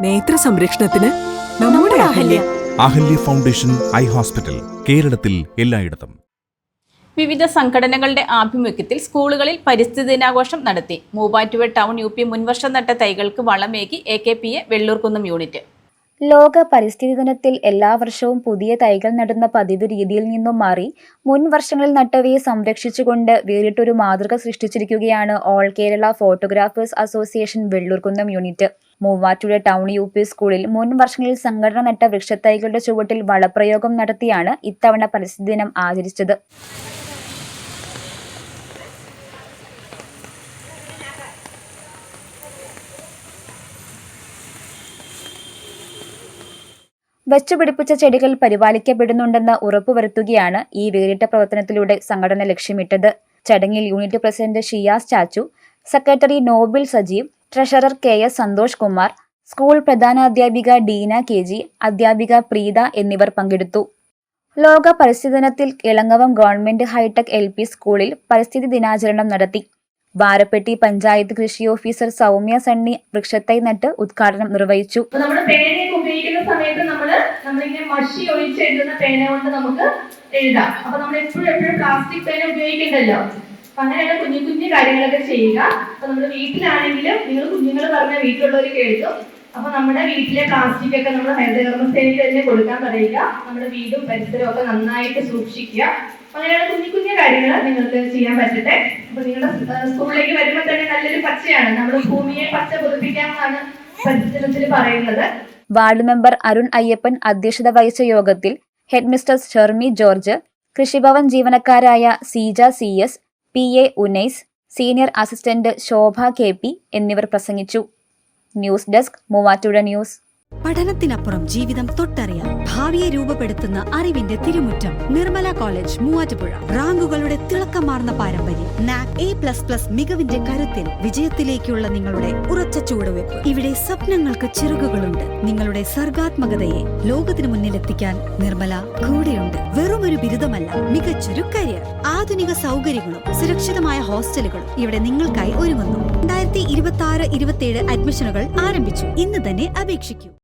നേത്ര സംരക്ഷണത്തിന് നമ്മുടെ Ahalya. Ahalya foundation eye hospital, കേരളത്തിൽ എല്ലായിടത്തും. വിവിധ സംഘടനകളുടെ ആഭിമുഖ്യത്തിൽ സ്കൂളുകളിൽ പരിസ്ഥിതി ദിനാഘോഷം നടത്തി. മൂവാറ്റുപുഴ ടൗൺ UP മുൻവർഷം നട്ട തൈകൾക്ക് വളമേകി AKPA വെള്ളൂർകുന്നം യൂണിറ്റ്. ലോക പരിസ്ഥിതി ദിനത്തിൽ എല്ലാ വർഷവും പുതിയ തൈകൾ നടുന്ന പതിവ് രീതിയിൽ നിന്നും മാറി മുൻ വർഷങ്ങളിൽ നട്ടവയെ സംരക്ഷിച്ചുകൊണ്ട് വേറിട്ടൊരു മാതൃക സൃഷ്ടിച്ചിരിക്കുകയാണ് all Kerala photographers association Vellurkunnam unit. Muvattupuzha town UP സ്കൂളിൽ മുൻ വർഷങ്ങളിൽ സംഘടന നട്ട വൃക്ഷത്തൈകളുടെ ചുവട്ടിൽ വളപ്രയോഗം നടത്തിയാണ് ഇത്തവണ പരിസ്ഥിതി ദിനം ആചരിച്ചത്. വച്ചുപിടിപ്പിച്ച ചെടികൾ പരിപാലിക്കപ്പെടുന്നുണ്ടെന്ന് ഉറപ്പുവരുത്തുകയാണ് ഈ വേറിട്ട പ്രവർത്തനത്തിലൂടെ സംഘടന ലക്ഷ്യമിട്ടത്. ചടങ്ങിൽ unit president Shiyas Chachu, secretary Noble Sajeev, treasurer KS Santhosh Kumar, school പ്രധാനാധ്യാപിക ഡീന KG, അധ്യാപിക പ്രീത എന്നിവർ പങ്കെടുത്തു. ലോക പരിസ്ഥിതി ദിനത്തിൽ ഇളങ്ങവം ഗവൺമെന്റ് ഹൈടെക് LP സ്കൂളിൽ പരിസ്ഥിതി ദിനാചരണം നടത്തി. വാരപ്പെട്ടി പഞ്ചായത്ത് കൃഷി ഓഫീസർ സൗമ്യ സണ്ണി വൃക്ഷത്തൈ നട്ട് ഉദ്ഘാടനം നിർവഹിച്ചു. നമ്മുടെ പേനയൊക്കെ ഉപയോഗിക്കുന്ന സമയത്ത് നമ്മളിങ്ങനെ മഷി ഒഴിച്ചെഴുതുന്ന പേന കൊണ്ട് നമുക്ക് എഴുതാം. അപ്പൊ നമ്മൾ എപ്പോഴും പ്ലാസ്റ്റിക് പേന ഉപയോഗിക്കണ്ടല്ലോ. അപ്പൊ അങ്ങനെയുള്ള കുഞ്ഞു കുഞ്ഞു കാര്യങ്ങളൊക്കെ ചെയ്യുക. അപ്പൊ നമ്മുടെ വീട്ടിലാണെങ്കിലും നിങ്ങൾ കുഞ്ഞുങ്ങൾ പറഞ്ഞ വീട്ടിലുള്ളവർ കേൾക്കും. അപ്പൊ നമ്മുടെ വീട്ടിലെ പ്ലാസ്റ്റിക് ഒക്കെ നമ്മൾ ഹരിതകർമ്മസേനയിൽ തന്നെ കൊടുക്കാൻ പറയുക. നമ്മുടെ വീടും പരിസരവും ഒക്കെ നന്നായിട്ട് സൂക്ഷിക്കുക. അങ്ങനെയുള്ള കുഞ്ഞു കുഞ്ഞു കാര്യങ്ങൾ നിങ്ങൾക്ക് ചെയ്യാൻ പറ്റട്ടെ. അപ്പൊ നിങ്ങളുടെ സ്കൂളിലേക്ക് വരുമ്പോൾ തന്നെ നല്ലൊരു പച്ചയാണ്. നമ്മൾ ഭൂമിയെ പച്ച പുതുപ്പിക്കാമെന്നാണ് പരിസ്ഥിതിത്തിൽ പറയുന്നത്. വാർഡ് മെമ്പർ അരുൺ അയ്യപ്പൻ അധ്യക്ഷത വഹിച്ച യോഗത്തിൽ head mistress Shermi George, Krishibhavan ജീവനക്കാരായ Seeja CS, PA Unais, senior assistant Shobha KP എന്നിവർ പ്രസംഗിച്ചു. News desk Muvattupuzha news. പഠനത്തിനപ്പുറം ജീവിതം തൊട്ടറിയാം. ഭാവിയെ രൂപപ്പെടുത്തുന്ന അറിവിന്റെ തിരുമുറ്റം നിർമ്മല കോളേജ് മൂവാറ്റുപുഴ. റാങ്കുകളുടെ തിളക്കമാർന്ന പാരമ്പര്യം. NAC A++ മികവിന്റെ കരുത്തിൽ വിജയത്തിലേക്കുള്ള നിങ്ങളുടെ ഉറച്ച ചുവടുവെപ്പ്. ഇവിടെ സ്വപ്നങ്ങൾക്ക് ചിറകുകളുണ്ട്. നിങ്ങളുടെ സർഗാത്മകതയെ ലോകത്തിന് മുന്നിലെത്തിക്കാൻ നിർമ്മല കൂടെയുണ്ട്. വെറുമൊരു ബിരുദമല്ല, മികച്ചൊരു കരിയർ. ആധുനിക സൗകര്യങ്ങളും സുരക്ഷിതമായ ഹോസ്റ്റലുകളും ഇവിടെ നിങ്ങൾക്കായി ഒരുങ്ങുന്നു. 2026-27 അഡ്മിഷനുകൾ ആരംഭിച്ചു. ഇന്ന് തന്നെ അപേക്ഷിക്കൂ.